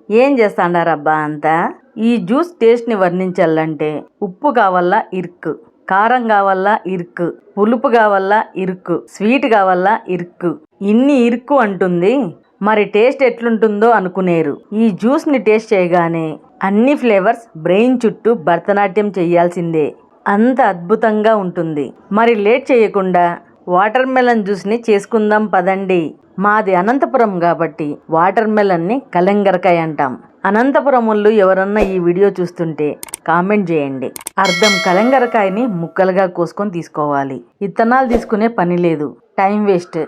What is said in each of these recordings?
ఏం చేస్తాండారబ్బా అంతా? ఈ జ్యూస్ టేస్ట్ని వర్ణించాలంటే ఉప్పు కావాలా ఇరుక్కు, కారం కావాలా ఇరుక్కు, పులుపు కావాలా ఇరుక్కు, స్వీట్ కావాలా ఇరుక్కు, ఇన్ని ఇరుక్కు అంటుంది. మరి టేస్ట్ ఎట్లుంటుందో అనుకునేరు. ఈ జ్యూస్ని టేస్ట్ చేయగానే అన్ని ఫ్లేవర్స్ బ్రెయిన్ చుట్టూ భరతనాట్యం చేయాల్సిందే, అంత అద్భుతంగా ఉంటుంది. మరి లేట్ చేయకుండా వాటర్ మెలన్ జ్యూస్ని చేసుకుందాం పదండి. మాది అనంతపురం కాబట్టి వాటర్ మెలన్ని కలంగరకాయ అంటాం. అనంతపురం వాళ్ళు ఎవరన్నా ఈ వీడియో చూస్తుంటే కామెంట్ చేయండి. అర్థం కలంగరకాయని ముక్కలుగా కోసుకొని తీసుకోవాలి. ఇత్తనాలు తీసుకునే పని లేదు, టైం వేస్ట్.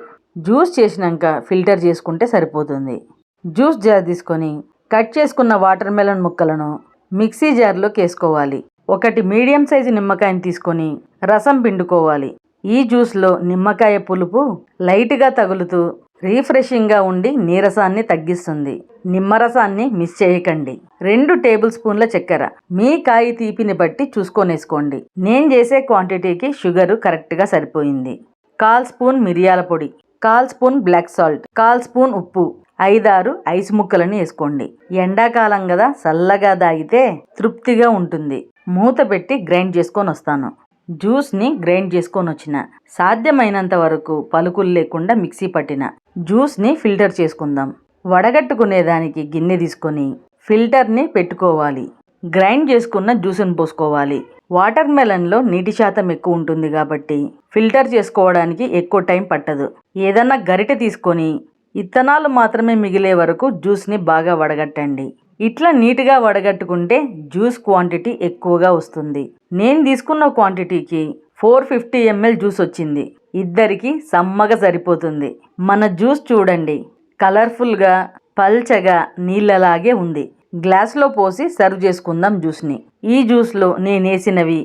జ్యూస్ చేసినాక ఫిల్టర్ చేసుకుంటే సరిపోతుంది. జ్యూస్ జార్ తీసుకొని కట్ చేసుకున్న వాటర్ మెలన్ ముక్కలను మిక్సీ జార్లోకి వేసుకోవాలి. ఒకటి మీడియం సైజు నిమ్మకాయని తీసుకొని రసం పిండుకోవాలి. ఈ జ్యూస్లో నిమ్మకాయ పులుపు లైట్గా తగులుతూ రీఫ్రెషింగ్గా ఉండి నీరసాన్ని తగ్గిస్తుంది. నిమ్మరసాన్ని మిస్ చేయకండి. 2 టేబుల్ స్పూన్ల చక్కెర, మీ కాయ తీపిని బట్టి చూసుకొని వేసుకోండి. నేను చేసే క్వాంటిటీకి షుగరు కరెక్ట్గా సరిపోయింది. 1/4 స్పూన్ మిరియాల పొడి, 1/4 స్పూన్ బ్లాక్ సాల్ట్, 1/4 స్పూన్ ఉప్పు, 5-6 ఐస్ ముక్కలని వేసుకోండి. ఎండాకాలం కదా, చల్లగా తాగితే తృప్తిగా ఉంటుంది. మూత పెట్టి గ్రైండ్ చేసుకొని వస్తాను. జ్యూస్ని గ్రైండ్ చేసుకొని వచ్చిన సాధ్యమైనంత వరకు పలుకులు లేకుండా మిక్సీ పట్టిన జ్యూస్ని ఫిల్టర్ చేసుకుందాం. వడగట్టుకునేదానికి గిన్నె తీసుకొని ఫిల్టర్ని పెట్టుకోవాలి. గ్రైండ్ చేసుకున్న జ్యూస్ని పోసుకోవాలి. వాటర్ మెలన్లో నీటి శాతం ఎక్కువ ఉంటుంది కాబట్టి ఫిల్టర్ చేసుకోవడానికి ఎక్కువ టైం పట్టదు. ఏదన్నా గరిటె తీసుకొని ఇత్తనాలు మాత్రమే మిగిలే వరకు జ్యూస్ని బాగా వడగట్టండి. ఇట్లా నీట్గా వడగట్టుకుంటే జ్యూస్ క్వాంటిటీ ఎక్కువగా వస్తుంది. నేను తీసుకున్న క్వాంటిటీకి 450 ml జ్యూస్ వచ్చింది. ఇద్దరికి సమ్మగా సరిపోతుంది. మన జ్యూస్ చూడండి, కలర్ఫుల్గా పల్చగా నీళ్ళలాగే ఉంది. గ్లాస్లో పోసి సర్వ్ చేసుకుందాం జ్యూస్ని. ఈ జ్యూస్లో నేను వేసినవి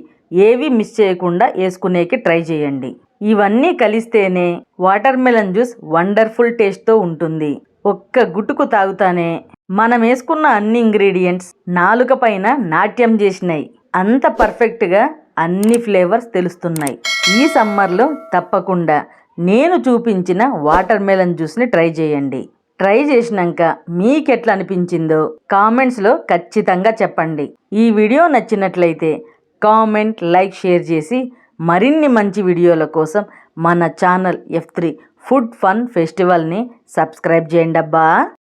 ఏవి మిస్ చేయకుండా వేసుకునేకి ట్రై చేయండి. ఇవన్నీ కలిస్తేనే వాటర్ మెలన్ జ్యూస్ వండర్ఫుల్ టేస్ట్తో ఉంటుంది. ఒక్క గుట్టుకు తాగుతానే మనం వేసుకున్న అన్ని ఇంగ్రీడియంట్స్ నాలుక పైన నాట్యం చేసినాయి. అంత పర్ఫెక్ట్గా అన్ని ఫ్లేవర్స్ తెలుస్తున్నాయి. ఈ సమ్మర్లో తప్పకుండా నేను చూపించిన వాటర్ మెలన్ జ్యూస్ని ట్రై చేయండి. ట్రై చేసినాక మీకు ఎట్లా అనిపించిందో కామెంట్స్లో ఖచ్చితంగా చెప్పండి. ఈ వీడియో నచ్చినట్లయితే కామెంట్, లైక్, షేర్ చేసి మరిన్ని మంచి వీడియోల కోసం మన ఛానల్ F3 ఫుడ్ ఫన్ ఫెస్టివల్ని సబ్స్క్రైబ్ చేయండి అబ్బా.